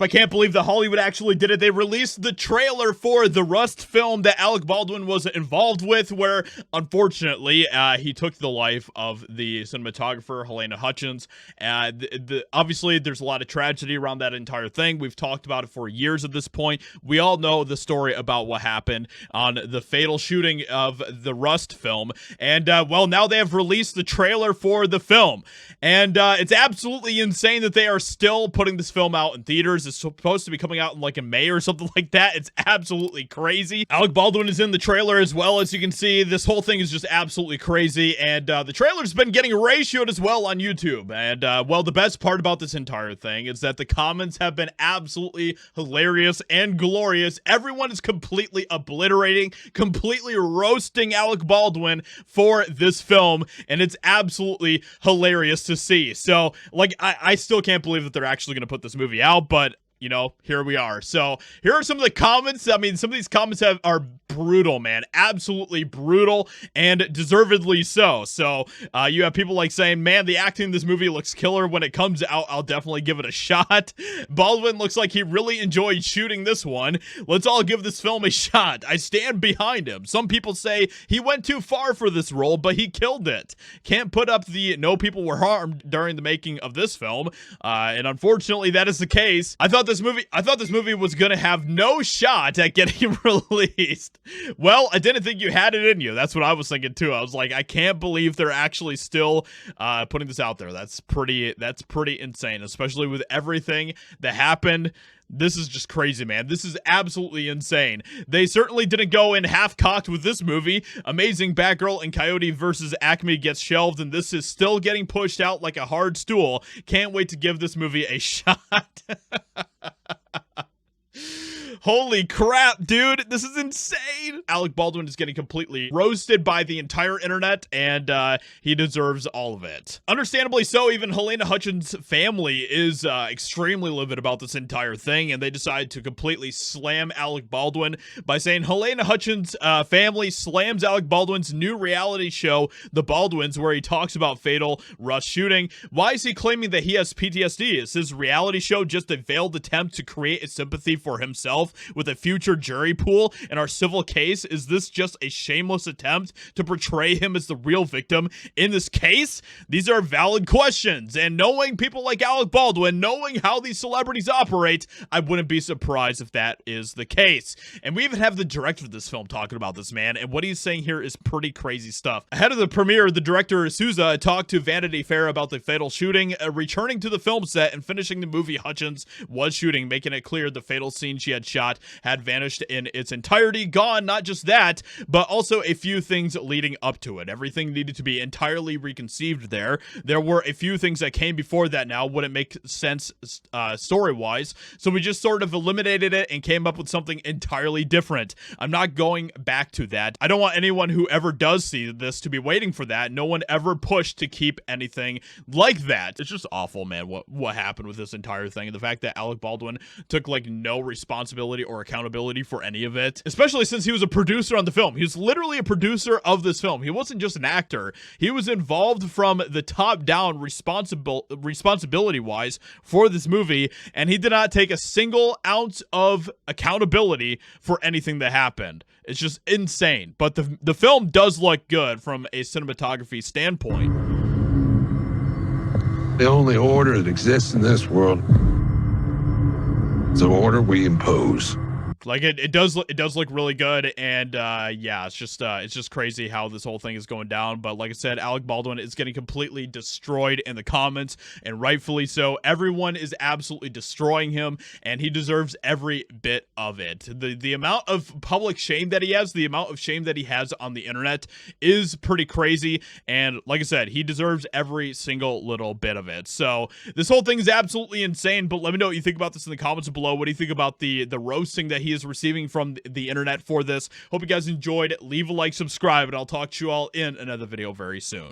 I can't believe that Hollywood actually did it. They released the trailer for the Rust film that Alec Baldwin was involved with, where unfortunately he took the life of the cinematographer Helena Hutchins. Obviously, there's a lot of tragedy around that entire thing. We've talked about it for years at this point. We all know the story about what happened on the fatal shooting of the Rust film. And well, now they have released the trailer for the film. And it's absolutely insane that they are still putting this film out in theaters. It's supposed to be coming out in like in May or something like that. It's absolutely crazy. Alec Baldwin is in the trailer as well. As you can see, this whole thing is just absolutely crazy. And the trailer's been getting ratioed as well on YouTube. And well, the best part about this entire thing is that the comments have been absolutely hilarious and glorious. Everyone is completely obliterating, completely roasting Alec Baldwin for this film. And it's absolutely hilarious to see. So like, I still can't believe that they're actually going to put this movie out, but you know, here we are. So here are some of the comments. I mean, some of these comments are brutal, man. Absolutely brutal, and deservedly so. So you have people like saying, man, the acting in this movie looks killer. When it comes out, I'll definitely give it a shot. Baldwin looks like he really enjoyed shooting this one. Let's all give this film a shot. I stand behind him. Some people say he went too far for this role, but he killed it. Can't put up the no people were harmed during the making of this film. And unfortunately, that is the case. I thought this movie was gonna have no shot at getting released. Well, I didn't think you had it in you. That's what I was thinking too. I was like, I can't believe they're actually still putting this out there. That's pretty insane, especially with everything that happened. This is just crazy, man. This is absolutely insane. They certainly didn't go in half-cocked with this movie. Amazing Batgirl and Coyote versus Acme gets shelved, and this is still getting pushed out like a hard stool. Can't wait to give this movie a shot. Holy crap, dude. This is insane. Alec Baldwin is getting completely roasted by the entire internet, and he deserves all of it. Understandably so, even Helena Hutchins' family is extremely livid about this entire thing, and they decide to completely slam Alec Baldwin by saying Helena Hutchins' family slams Alec Baldwin's new reality show, The Baldwins, where he talks about fatal Rust shooting. Why is he claiming that he has PTSD? Is his reality show just a veiled attempt to create a sympathy for himself with a future jury pool in our civil case? Is this just a shameless attempt to portray him as the real victim in this case? These are valid questions, and knowing people like Alec Baldwin, knowing how these celebrities operate, I wouldn't be surprised if that is the case. And we even have the director of this film talking about this, man, and what he's saying here is pretty crazy stuff. Ahead of the premiere, the director Souza talked to Vanity Fair about the fatal shooting, returning to the film set and finishing the movie Hutchins was shooting, making it clear the fatal scene she had shot had vanished in its entirety, gone. Not just that, but also a few things leading up to it. Everything needed to be entirely reconceived there. There were a few things that came before that now wouldn't make sense story-wise, so we just sort of eliminated it and came up with something entirely different. I'm not going back to that. I don't want anyone who ever does see this to be waiting for that. No one ever pushed to keep anything like that. It's just awful, man, what happened with this entire thing, and the fact that Alec Baldwin took like no responsibility or accountability for any of it, especially since he was a producer on the film. He was literally a producer of this film. He wasn't just an actor. He was involved from the top down responsibility wise for this movie, and he did not take a single ounce of accountability for anything that happened. It's just insane. But the film does look good from a cinematography standpoint. The only order that exists in this world is the order we impose. Like it does look really good, and yeah, it's just crazy how this whole thing is going down. But like I said, Alec Baldwin is getting completely destroyed in the comments, and rightfully so. Everyone is absolutely destroying him, and he deserves every bit of it. The amount of public shame that he has, the amount of shame that he has on the internet is pretty crazy, and like I said, he deserves every single little bit of it. So this whole thing is absolutely insane, but let me know what you think about this in the comments below. What do you think about the roasting that he is receiving from the internet for this? Hope you guys enjoyed. Leave a like, subscribe, and I'll talk to you all in another video very soon.